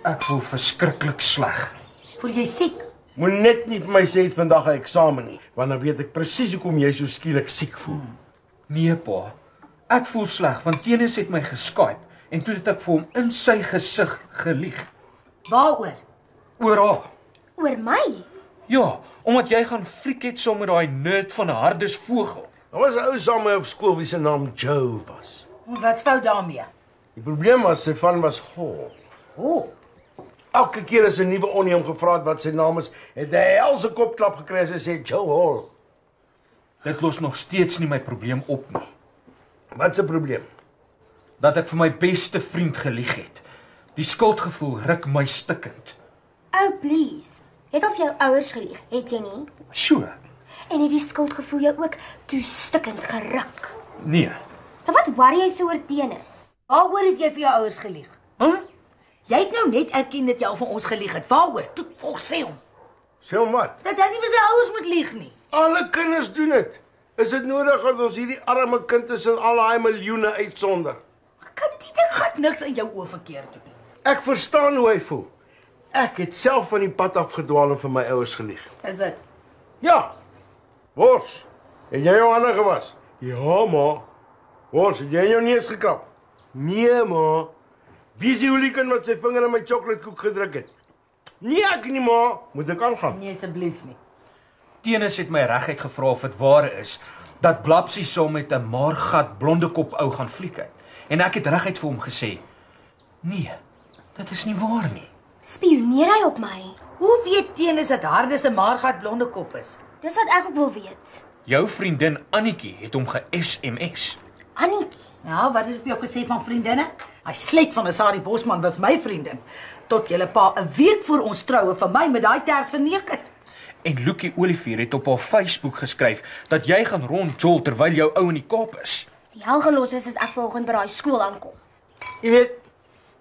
Ek voel verskriklik sleg. Voel jy siek? Moet net nie vir my sê het vandag 'n eksamen nie, want dan weet ek presies hoekom jy so skielik siek voel. Nee, pa. Ek voel sleg want Tenis het my geskype en toe het ek vir hom in sy gesig gelieg. Waaroor? Oor haar. Oor my? Ja, omdat jy gaan fliek het saam met daai nerd van 'n Hardes Vogel. Daar was 'n ou saam met my op skool wie se naam Joe was. Wat's fout daarmee? Die probleem was sy van was vol. Elke keer as 'n nuwe onnie hom gevra het wat sy naam is, het hy al sy kopklap gekry as hy sê Joe Hall. Dit los nog steeds nie my probleem op nie. Wat 'n probleem? Dat ek vir my beste vriend gelieg het. Die skuldgevoel ruk my stikkend. Oh, please. Jy het al vir jou ouers gelieg, het jy nie? So. En het die skuldgevoel jou ook toe stikkend geruk? Nee. Nou wat worry jy so oor Tenis? Waaroor het jy vir jou ouers gelieg? Huh? Jy het nou net erken dat jy al van ons gelieg het. Waaroor? Toe volg sê hom. Sê hom wat? Dat hy nie vir sy ouers moet lieg nie. Alle kinders doen dit. Is dit nodig dat ons hierdie arme kind tussen al daai miljoene uitsonder? Kind, die ding gaan niks in jou oë verkeerd doen nie. Ek verstaan hoe hy voel. Ek het self van die pad af gedwaal en vir my ouers gelieg. Is dit? Ja. Wors, het jy jou hande gewas? Ja, ma. Wors, het jy in jou neus gekrap? Nee, ma. Wie is die hooligan wat sy vinger in my chocoladekoek gedruk het? Nee, ek nie, ma. Moet ek aangaan? Nee, asseblief nie. Tenis het my reguit gevra of dit waar is dat Blapsie saam met 'n maargat blonde kop ou gaan fliek het. En ek het reguit vir hom gesê: "Nee, dit is nie waar nie." Spioneer hy op my? Hoe weet Tenis dat Hardes 'n maargat blonde kop is? Dis wat ek ook wil weet. Jou vriendin Annetjie het hom ge-SMS. Annetjie. Ja, wat het ek vir jou gesê van vriendinne? Hy slet van 'n Sari Bosman was my vriendin. Tot julle pa 'n week voor ons troue vir my met daai terg verneek het. En Lukie Olivier het op haar Facebook geskryf dat jy gaan rondjol terwyl jou ou in die Kaap is. Die hel gaan los wees as ek volgende by daai skool aankom. Jy weet,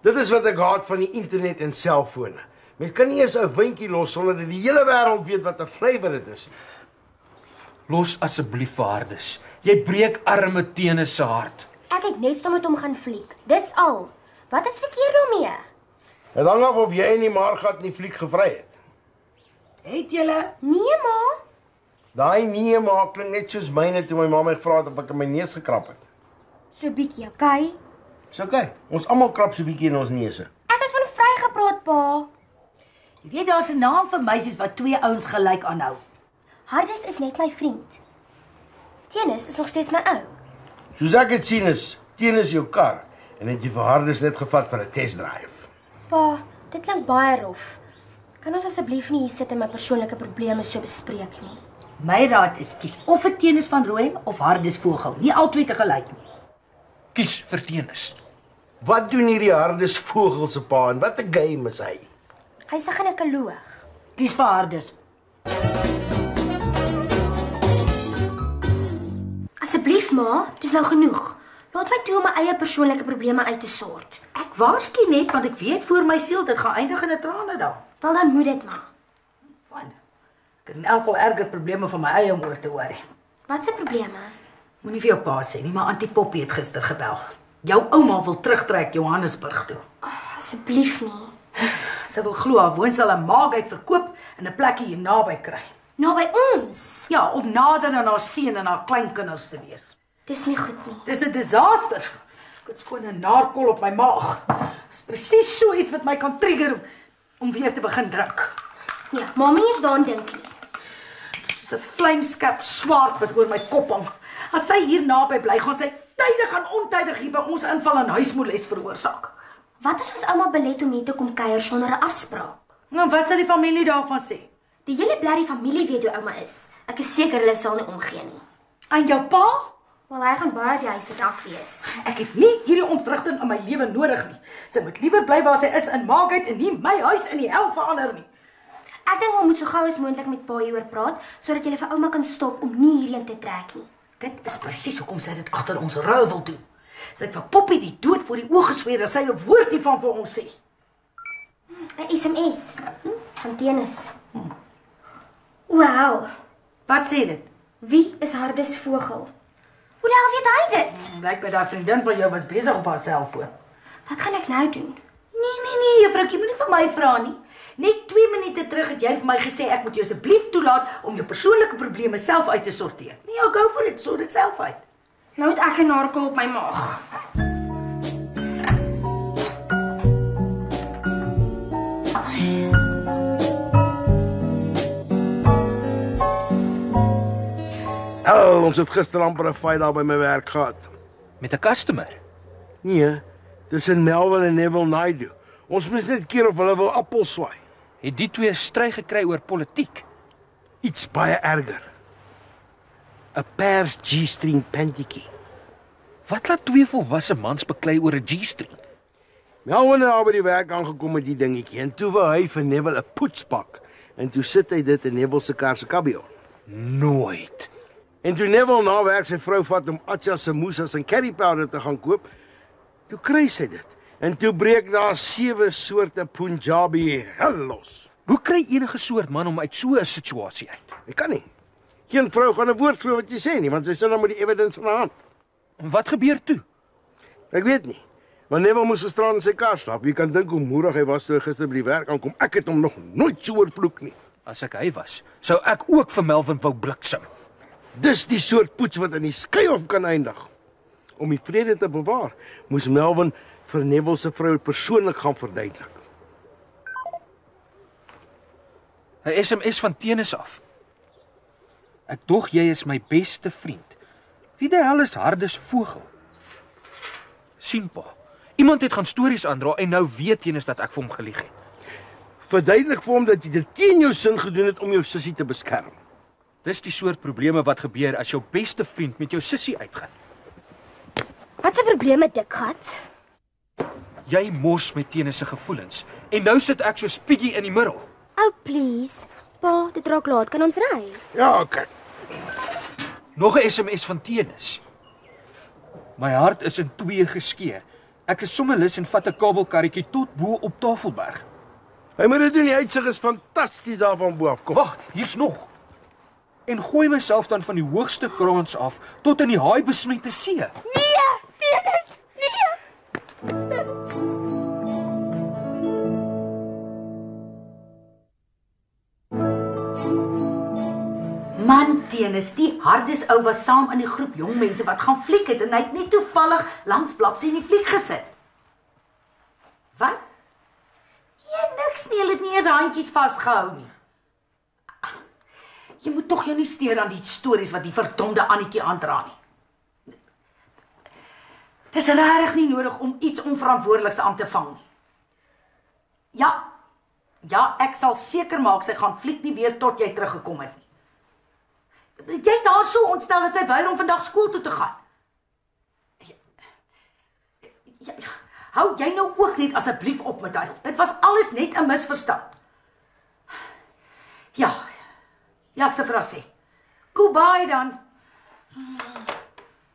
dit is wat ek haat van die internet en selfone. Mens kan nie eens 'n windjie los sonder dat die hele wêreld weet wat 'n vrywer dit is. Los asseblief vir Hardes. Jy breek arme Tenis se hart. Ek het net saam met hom gaan fliek. Dis al. Wat is verkeerd daarmee? En hang af of jy in die maargat nie fliek gevry het. Het julle? Nee, ma. Daai nee maak klink net soos myne toe my ma my gevra het of ek in my neus gekrap het. So bietjie, okay? Dis okay. Ons almal krap so 'n bietjie in ons neuse. Ek het van vrygepraat, pa. Jy weet daar's 'n naam vir meisies wat twee ouens gelyk aanhou. Hardes is net my vriend. Tenis is nog steeds my ou. Soos ek het sien is Tenis jou kar en het jy vir Hardes net gevat vir 'n test drive. Pa, dit klink baie rof. Kan ons asseblief nie hier sit en my persoonlike probleme so bespreek nie? My raad is kies of 'n Tenis van Rooyen of Hardes Vogel, nie albei te gelyk nie. Kies vir Tenis. Wat doen hierdie Hardes Vogel se pa en wat 'n game is hy? Hy's 'n ginekoloog. Kies vir Hardes. Asseblief, ma, dis nou genoeg. Laat my toe om my eie persoonlike probleme uit te sort. Ek waarsku net want ek weet voor my siel dit gaan eindig in 'n trane daar. Wel dan moet dit maar. Fyn. Ek het in elk geval erger probleme van my eie om oor te hoor. Wat se probleme? Moenie vir jou pa sê nie, maar Auntie Poppy het gister gebel. Jou ouma wil terugtrek Johannesburg toe. Asseblief nie. Sy wil glo haar woonstel in Maagheid verkoop en 'n plekkie hier naby kry. Naby ons. Ja, om nader aan haar seun en haar kleinkinders te wees. Dis nie goed nie. Dis 'n disaster. Ek het skoon 'n naarkol op my maag. Dis presies so iets wat my kan trigger om weer te begin drink. Nee, mamma is daaraan dink nie. Soos 'n vlamskerp swaard wat oor my kop hang. As sy hier naby bly, gaan sy tydig en ontydig hier by ons inval en huismoeles veroorsaak. Wat as ons ouma belet om hier te kom kuier sonder 'n afspraak? Nou, wat sal die familie daarvan sê? Die hele blerrie familie weet hoe ouma is. Ek is seker hulle sal nie omgee nie. En jou pa? Wel, hy gaan baie die huis se dak wees. Ek het nie hierdie ontwrigting in my lewe nodig nie. Sy moet liewer bly waar sy is in Maagheid en nie my huis in die hel verander nie. Ek dink ons moet so gou as moontlik met pa hieroor praat sodat jy vir ouma kan stop om nie hierheen te trek nie. Dit is presies hoekom sy dit agter ons ruil wil doen. Sy het vir Poppy die dood voor die oë gesweer as sy 'n woord hiervan vir ons sê. 'n SMS van Tenis. Wow. Wat sê dit? Wie is Hardes Vogel? Hoe die hel weet hy dit? Blyk by daai vriendin van jou was besig op haar selfoon. Wat gaan ek nou doen? Nee, Nee, juffroukie, moenie van my vra nie. Net 2 minute terug het jy vir my gesê ek moet jou asseblief toelaat om jou persoonlike probleme self uit te sorteer. Nee, ja, go for it, sort dit self uit. Nou het ek 'n narkel op my maag. Ons het gister amper 'n fight daar by my werk gehad. Met 'n customer. Nee, tussen Melvin en Neville Naidu. Ons moes net keer of hulle wil appels swaai. Het die twee stry gekry oor politiek. Iets baie erger. 'n Pers G-string pantykie. Wat laat twee volwasse mans beklei oor 'n G-string? Melvin het daar by die werk aangekom met die dingetjie en toe wou hy vir Neville 'n poetspak en toe sit hy dit in Neville se kar se kabion. Nooit. En toe Neville na werk sy vrou vat om atchas, samosas en curry powder te gaan koop, toe kry sy dit. En toe breek daar 7 soorte Punjabi hel los. Hoe kry enige soort man om uit so 'n situasie uit? Ek kan nie. Geen vrou gaan 'n woord glo wat jy sê nie, want sy sit dan met die evidence in haar hand. En wat gebeur toe? Ek weet nie. Maar Neville moes gisteraan in sy kar stap. Jy kan dink hoe moedig hy was toe hy gister by die werk aankom. Ek het hom nog nooit so oorvloek nie. As ek hy was, sou ek ook vir Melvin wou bliksem. Dis die soort poets wat in die skei-hof kan eindig. Om die vrede te bewaar, moes Melvin vir Neville se vrou persoonlik gaan verduidelik. 'n SMS van Tenis af. Ek dog jy is my beste vriend. Wie die hel is Hardes Vogel? Sien pa, iemand het gaan stories aandra en nou weet Tenis dat ek vir hom gelieg het. Verduidelik vir hom dat jy dit teen jou sin gedoen het om jou sussie te beskerm. Dis die soort probleme wat gebeur as jou beste vriend met jou sussie uitgaan. Wat 'n probleem met dik gat? Jy mors met Tenis se gevoelens en nou sit ek so Piggy in die middel. Oh, please. Pa, dit raak laat, kan ons ry? Ja, okay. Nog 'n SMS van Tenis. My hart is in 2 geskeur. Ek is sommer lus en vat 'n kabelkarretjie tot bo op Tafelberg. Hy moet dit doen, die uitsig is fantasties daar van bo af. Kom. Wag, hier's nog. En gooi myself dan van die hoogste kraans af tot in die haai besmette see. Nee, Tenis, nee. Man, Tenis, die Hardes ou was saam in die groep jong mense wat gaan fliek het en hy het net toevallig langs Blapsie in die fliek gesit. Wat? Ja, niks nie, hulle het nie eens handjies vasgehou nie. Jy moet tog jou nie steur aan die stories wat die verdomde Annetjie aandra nie. Dis regtig nie nodig om iets onverantwoordeliks aan te vang nie. Ja, ek sal seker maak sy gaan fliek nie weer tot jy teruggekom het nie. Jy het haar so ontstel dat sy weier om vandag skool toe te gaan. Ja, hou jy nou ook net asseblief op met hy. Dit was alles net 'n misverstand. Ja, ek sal vir haar sê. Goodbye dan.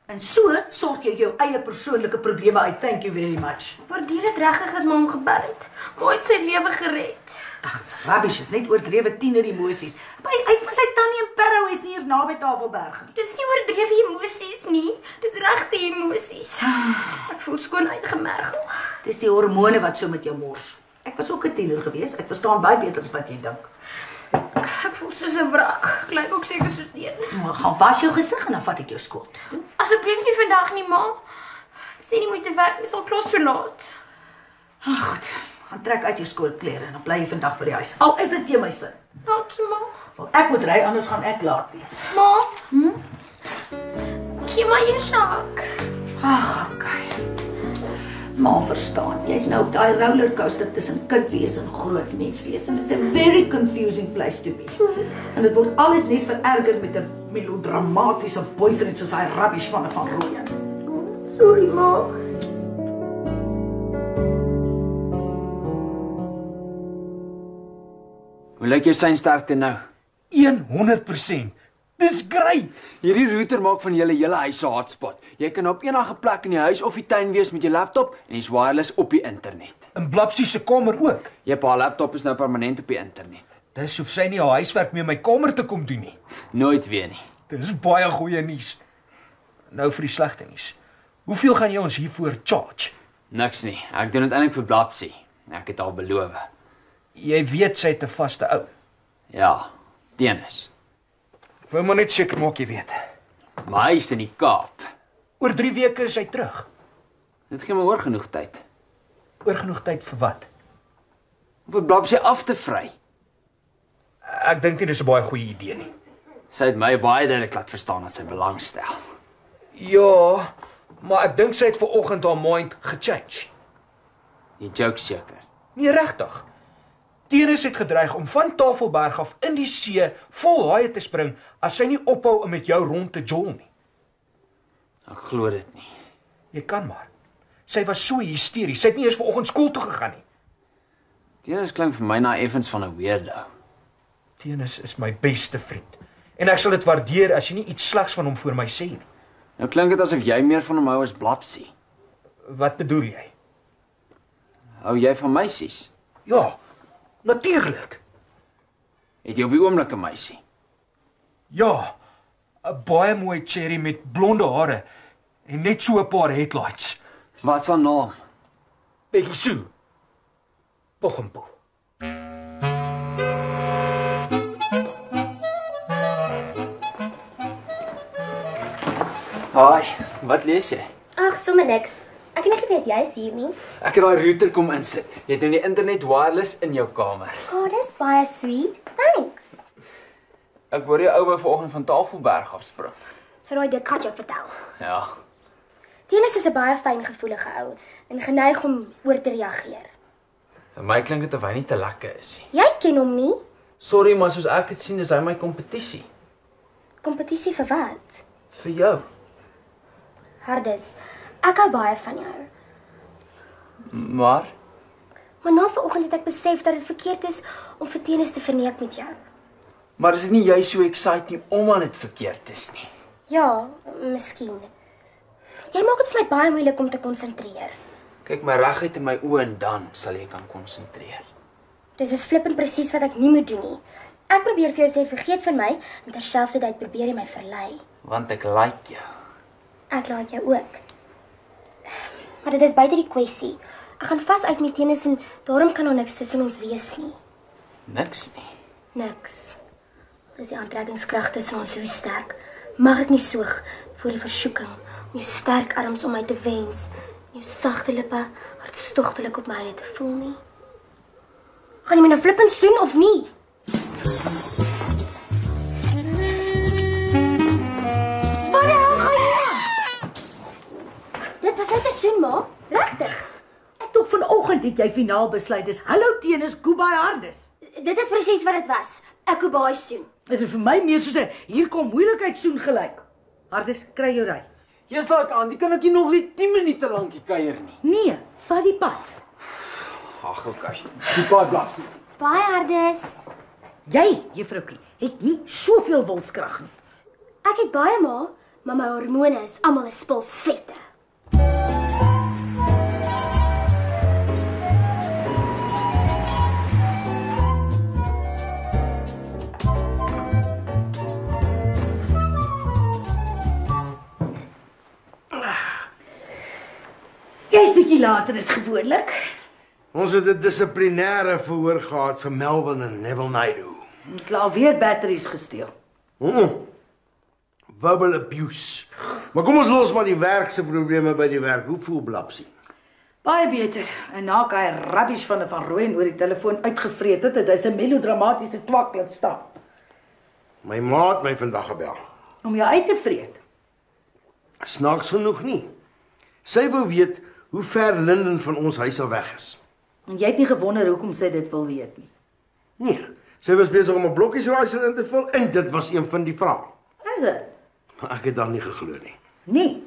En so sort jy jou eie persoonlike probleme uit. Thank you very much. Waardeer dit regtig dat mam gebel het. Ma het sy lewe gered. Ag, dis rubbish, is net oordrewe tiener emosies. Hy's met sy tannie en Perro is nie eens naby Tafelberg nie. Dis nie oordrewe emosies nie, dis regte emosies. Ek voel skoon uitgemergel. Dis die hormone wat so met jou mors. Ek was ook 'n tiener gewees. Ek verstaan baie beter as wat jy dink. Ek voel soos 'n wrak. Ek lyk ook seker soos een. Nou, gaan was jou gesig en dan vat ek jou skool toe. Asseblief nie vandag nie, ma. Dis nie moeite werd, mens sal klas so laat. Ag, goed. Gaan trek uit jou skoolklere en dan bly jy vandag by die huis. Al is dit teen my sin. Dankie, ma. Want ek moet ry, anders gaan ek laat wees. Ma? Gee maar jou sak. Ag, okay. Ma verstaan. Jy's nou op daai rollercoaster tussen kind wees en groot mens wees en it's a very confusing place to be. En dit word alles net vererger met 'n melodramatiese boyfriend soos hy rubbish van Rooyen. Sorry, ma. Hoe lyk jou seinsterkte nou? 100%. Dis great. Hierdie router maak van julle hele huis 'n hotspot. Jy kan op enige plek in die huis of die tuin wees met jou laptop en jy's wireless op die internet. En Blapsie se kamer ook. Jep, haar laptop is nou permanent op die internet. Dis hoef sy nie haar huiswerk meer in my kamer te kom doen nie. Nooit weer nie. Dis baie goeie nuus. Nou vir die slegte nuus. Hoeveel gaan jy ons hiervoor charge? Niks nie. Ek doen dit eintlik vir Blapsie. Ek het al beloof. Jy weet sy het 'n vaste ou. Ja, Tenis. Ek wou maar net seker maak jy weet. Maar hy is in die Kaap. Oor 3 weke is hy terug. Dit gee my oor genoeg tyd. Oor genoeg tyd vir wat? Om vir Blapsie af te vry. Ek dink nie dis 'n baie goeie idee nie. Sy het my baie duidelik laat verstaan dat sy belangstel. Ja, maar ek dink sy het vanoggend haar mind gechange. Die joke seker. Nee, regtig. Tenis het gedreig om van Tafelberg af in die see vol haie te spring as sy nie ophou om met jou rond te jol nie. Ek glo dit nie. Jy kan maar. Sy was so hysteries. Sy het nie eens vanoggend skool toe gegaan nie. Tenis klink vir my na effens van 'n weirdo. Tenis is my beste vriend. En ek sal dit waardeer as jy nie iets slegs van hom voor my sê nie. Nou klink dit asof jy meer van hom hou as Blapsie. Wat bedoel jy? Hou jy van meisies? Ja, natuurlik. Het jy op die oomblik 'n meisie? Ja, 'n baie mooi cherry met blonde hare en net so 'n paar headlights. Wat se naam? Peggy Sue. Bochempoel. Haai, wat lees jy? Ag, sommer niks. Ek het nie geweet jy is hier nie. Ek het daai router kom insit. Jy het nou die internet wireless in jou kamer. Oh, dis baie sweet. Thanks. Ek hoor jy ou wou vanoggend van Tafelberg afspring. Raai dit kan jou vertel. Ja. Tenis is 'n baie fyngevoelige ou en geneig om oor te reageer. Vir my klink dit of hy nie te lekker is nie. Jy ken hom nie? Sorry, maar soos ek dit sien, is hy my kompetisie. Kompetisie vir wat? Vir jou. Hardus, ek hou baie van jou. Maar Maar na vanoggend het ek besef dat dit verkeerd is om vir Tenis te verneek met jou. Maar is dit nie jy so exciting omdat dit verkeerd is nie? Ja, miskien. Jy maak dit vir my baie moeilik om te konsentreer. Kyk my reguit in my oë en dan sal jy kan konsentreer. Dis is flippend presies wat ek nie moet doen nie. Ek probeer vir jou sê vergeet van my, en terselfdertyd probeer jy my verlei. Want ek like jou. Ek like jou ook. Maar dit is buite die kwessie. Ek gaan vas uit met Tenis en daarom kan daar niks tussen ons wees nie. Niks nie. Niks. Dis die aantrekkingskrag tussen ons so sterk. Mag ek nie soeg voor die versoeking om jou sterk arms om my te wens, en jou sagte lippe hartstogtelik op my te voel nie. Gaan jy my nou flippend soen of nie? Wat die hel gaan jy aan? Dit was net 'n soen, ma. Regtig. Ek dink vanoggend het jy finaal besluit dis hallo Tenis, goodbye Hardus. Dit is presies wat dit was. 'n Kobaai soen. Dit is vir my meer soos 'n hier kom moeilikheid soen gelyk. Hardus, kry jou ry. Jy's like aan, jy kan ek nie nog net 10 minute lank kuier nie. Nee, vat die pad. Ag, okay. Die pad Blapsie. Baie Hardus. Jy, juffroukie, het nie soveel wilskrag nie. Ek het baie maar my hormone is almal 'n spul slette. Jy's bietjie later as gewoonlik. Ons het 'n dissiplinêre verhoor gehad vir Melvin en Neville Naidu. Het klaar weer batteries gesteel. Verbal abuse. Maar kom ons los maar die werk se probleme by die werk. Hoe voel Blapsie? Baie beter. En na hy rubbish van 'n van Rooyen oor die telefoon uitgevreet het, het hy 'n melodramatiese twak laat staan. My ma het my vandag gebel. Om jou uit te vreet. Snaaks genoeg nie. Sy wou weet hoe ver Linden van ons huis af weg is. En jy het nie gewonder hoekom sy dit wil weet nie. Nee, sy was besig om 'n blokkiesraaisel in te vul en dit was een van die vrae. Is dit? Maar ek het dan nie geglo nie. Nee.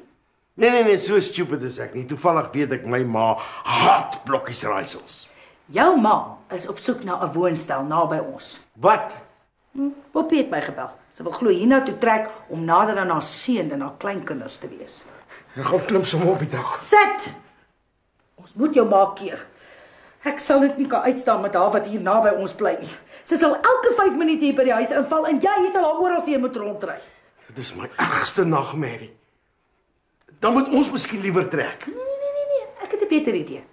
Nee, so stupid is ek nie. Toevallig weet ek my ma haat blokkiesraaisels. Jou ma is op soek na 'n woonstel naby ons. Wat? Poppie het my gebel. Sy wil glo hiernatoe trek om nader aan haar seun en haar kleinkinders te wees. Ek gaan klim sommer op die dak. Sit! Ons moet jou ma keer. Ek sal dit nie kan uitstaan met haar wat hier naby ons bly nie. Sy sal elke 5 minute hier by die huis inval en jy sal haar oral heen moet rondry. Dit is my ergste nagmerrie. Dan moet ons miskien liewer trek. Nee. Ek het 'n beter idee.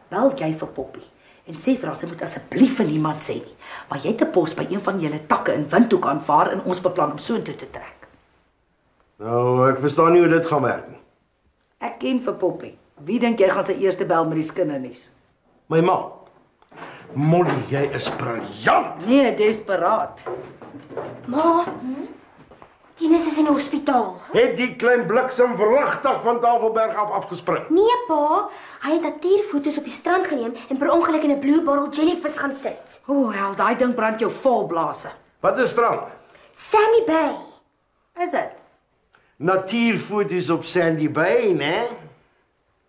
Bel jy vir Poppie En sê vir haar sy moet asseblief vir niemand sê nie. Maar jy het 'n pos by een van julle takke in Windhoek aanvaar en ons beplan om soontoe te trek. Nou, ek verstaan nie hoe dit gaan werk nie. Ek ken vir Poppie. Wie dink jy gaan sy eerste bel met die kindernuus? My ma. Molly, jy is briljant. Nee, desperaat. Ma, Tinus is in die hospitaal. Het die klein bliksem wragtig van Tafelberg af afgespring? Nee, pa, hy het natuurfoto's op die strand geneem en per ongeluk in 'n blue bottle jellyfish gaan sit. O, hel, daai ding brand jou vol blaase. Wat is strand? Sandy Bay. Is dit? Natuurfoto's op Sandy Bay, né?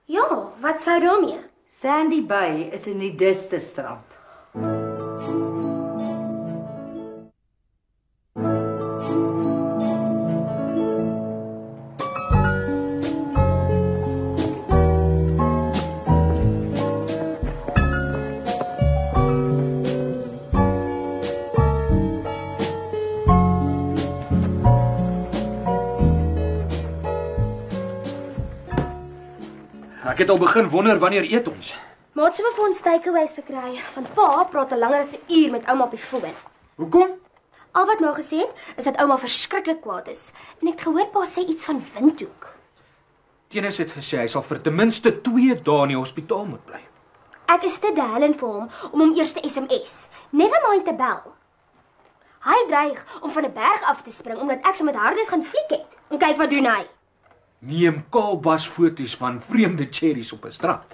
Ja, wat's fout daarmee? Sandy Bay is 'n nudiste strand. Ek het al begin wonder wanneer eet ons. Maat sou vir ons takeaways kry, want pa praat al langer as 'n uur met ouma op die foon. Hoekom? Al wat ma gesê het, is dat ouma verskriklik kwaad is. En ek het gehoor pa sê iets van Windhoek. Tinus het gesê hy sal vir ten minste 2 dae in die hospitaal moet bly. Ek is te delen vir hom om hom eers te SMS. Never mind te bel. Hy dreig om van 'n berg af te spring omdat ek so met Hardes gaan fliek het. En kyk wat doen hy. Neem kaalbas foto's van vreemde cherries op 'n strand.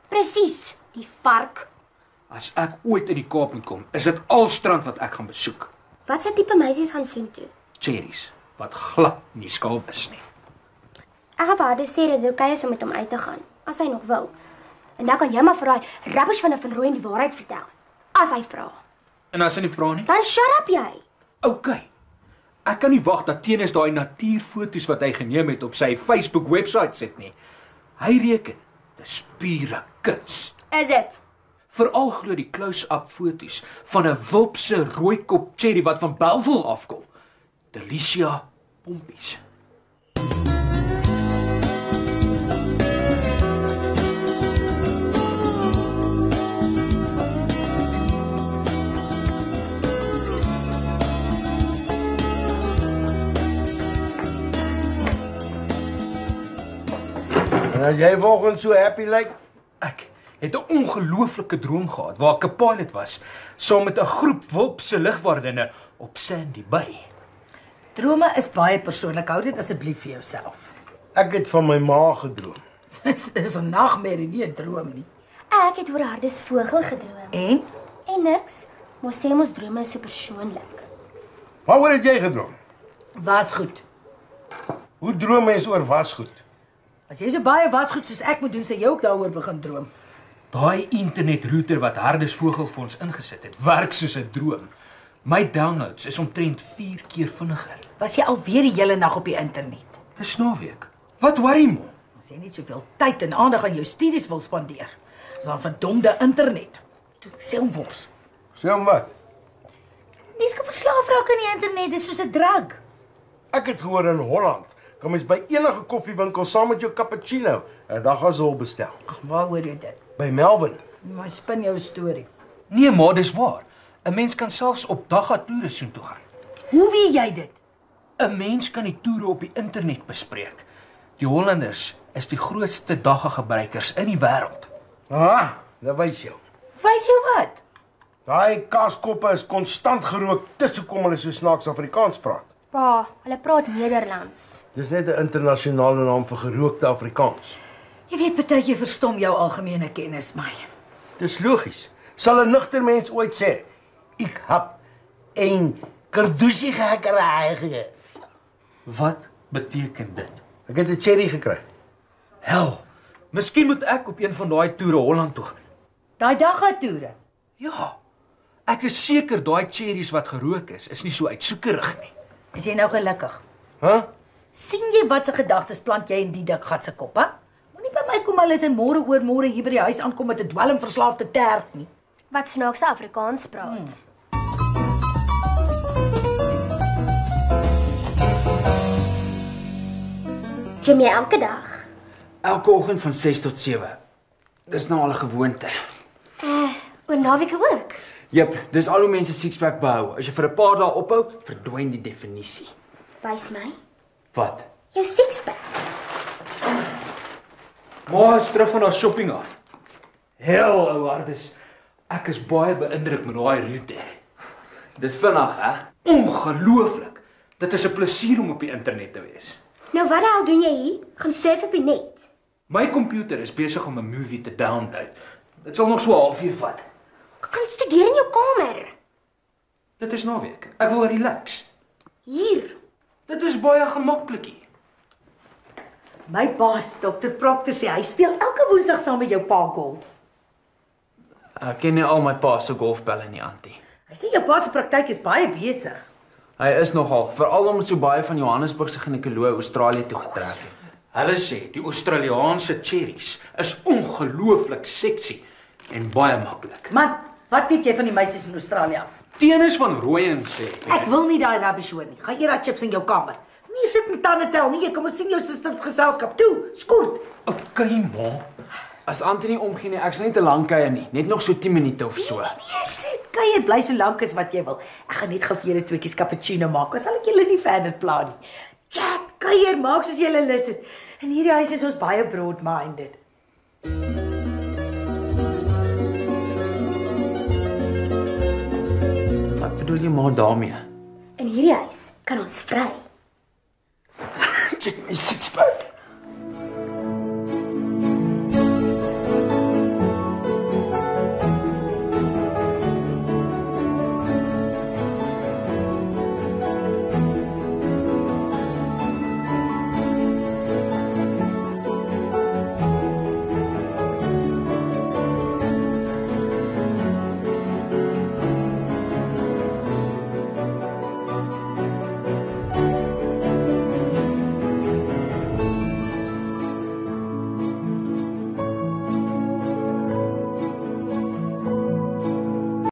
Presies, die vark. As ek ooit in die Kaap moet kom, is dit al strand wat ek gaan besoek. Wat se tipe meisies gaan soen toe? Cherries wat glad nie skaal is nie. Ek gaan vir Hardes sê dat dit oukei is om met hom uit te gaan, as hy nog wil. En dan kan jy maar vir daai rubbish van 'n Van Rooyen die waarheid vertel. As hy vra. En as hy nie vra nie? Dan shut up jy. OK. Ek kan nie wag dat Tinus daai natuurfoto's wat hy geneem het op sy Facebook webwerf sit nie. Hy reken, dis pure kuns. Is dit? Veral glo die close-up foto's van 'n wulpse rooikop cherry wat van Bellville afkom. Delicia pompies. En as jy vanoggend so happy lyk, Ek het 'n ongelooflike droom gehad waar ek 'n pilot was saam met 'n groep wulpse lugwaardinne op Sandy Bay. Drome is baie persoonlik. Hou dit asseblief vir jouself. ek het van my ma gedroom. Dis 'n nagmerrie, nie 'n droom nie. Ek het oor Hardes vogel gedroom. En En niks, maar sê mos drome is so persoonlik. Waaroor het jy gedroom? was goed. Hoe droom mens oor wasgoed? As jy so baie wasgoed soos ek moet doen, sê jy ook daaroor begin droom. Daai internetrouter wat Hardes vogel vir ons ingesit het, werk soos 'n droom. My downloads is omtrent 4 keer vinniger. Was jy alweer die hele nag op die internet? Dis naweek. Wat worry mo? As jy net soveel tyd en aandag aan jou studies wil spandeer, is dan verdomde internet. Toe sê hom wors. Sê hom wat? Mens kan verslaaf raak aan die internet, dis soos 'n drug. Ek het gehoor in Holland kan mens by enige koffiewinkel saam met jou cappuccino 'n daggasol bestel. Ag, waar hoor jy dit? By Melvin. Maar spin jou storie. Nee, maar dis waar. 'n Mens kan selfs op dagga-toere soontoe gaan. Hoe weet jy dit? 'n Mens kan die toere op die internet bespreek. Die Hollanders is die grootste dagga-gebruikers in die wêreld. Ah, dit wys jou. Wys jou wat? Daai kaaskoppe is konstant gerook, dis hoekom hulle so snaaks Afrikaans praat. Pa, hulle praat Nederlands. Dis net 'n internasionale naam vir gerookte Afrikaans. Jy weet partytjie verstom jou algemene kennis my. Dis logies. Sal 'n nugter mens ooit sê, "Ek heb een kardusie gekry." Wat beteken dit? Ek het 'n cherry gekry. Hel, miskien moet ek op een van daai toere Holland toe gaan. Daai dagga-toere. Ja, ek is seker daai cherries wat gerook is nie so uitsoekerig nie. Is jy nou gelukkig? Huh? sien jy wat se gedagtes plant jy in die dik gat se kop, hè? Moenie by my kom alles en môre oor môre hier by die huis aankom met 'n dwelmverslaafde terk nie. Wat snaakse Afrikaans praat. Gym jy elke dag? Elke oggend van 6 tot 7. Dis nou al 'n gewoonte. Oor naweke ook. Jep, dis al hoe mense sixpack behou. As jy vir 'n paar dae ophou, verdwyn die definisie. Wys my. Wat? Jou sixpack. Maar is terug van haar shopping af. Hel, ou Hardes. Ek is baie beïndruk met daai route. Dis vinnig, hè? Ongelooflik. Dit is 'n plesier om op die internet te wees. Nou wat die hel doen jy hier? Gaan surf op die net. My komputer is besig om 'n movie te download. Dit sal nog so 'n halfuur vat. Ek kan studeer in jou kamer. Dit is naweek. Ek wil relax. Hier. Dit is baie gemaklikie. My baas, Dr. Proctor sê hy speel elke Woensdag saam met jou pa golf. Ek ken nie al my pa se golfbelle nie, Antie. Hy sê jou pa se praktyk is baie besig. Hy is nogal, veral omdat so baie van Johannesburg se ginekoloë Australië toe getrek het. Hulle sê die Australiese cherries is ongelooflik seksie en baie maklik. Man, wat weet jy van die meisies in Australië af? Tenis van Rooyen sê. Ek wil nie daai rubbish hoor nie. Ga eet daai chips in jou kamer. Nee, sit met tande tel nie. Jy kom ons sien jou suster op geselskap toe. Skort. Okay, ma. As Antie nie omgee nie, ek sal nie te lank kuier nie, net nog so 10 minute of so. Nee, sit. Kuier bly so lank as wat jy wil. Ek gaan net gou vir julle tweeetjies cappuccino maak. Dan sal ek julle nie verder pla nie. Chat, kuier, maak soos julle lus het. In hierdie huis is ons baie broad-minded. Wat bedoel jy maar daarmee? In hierdie huis kan ons vry. Check my sixpack.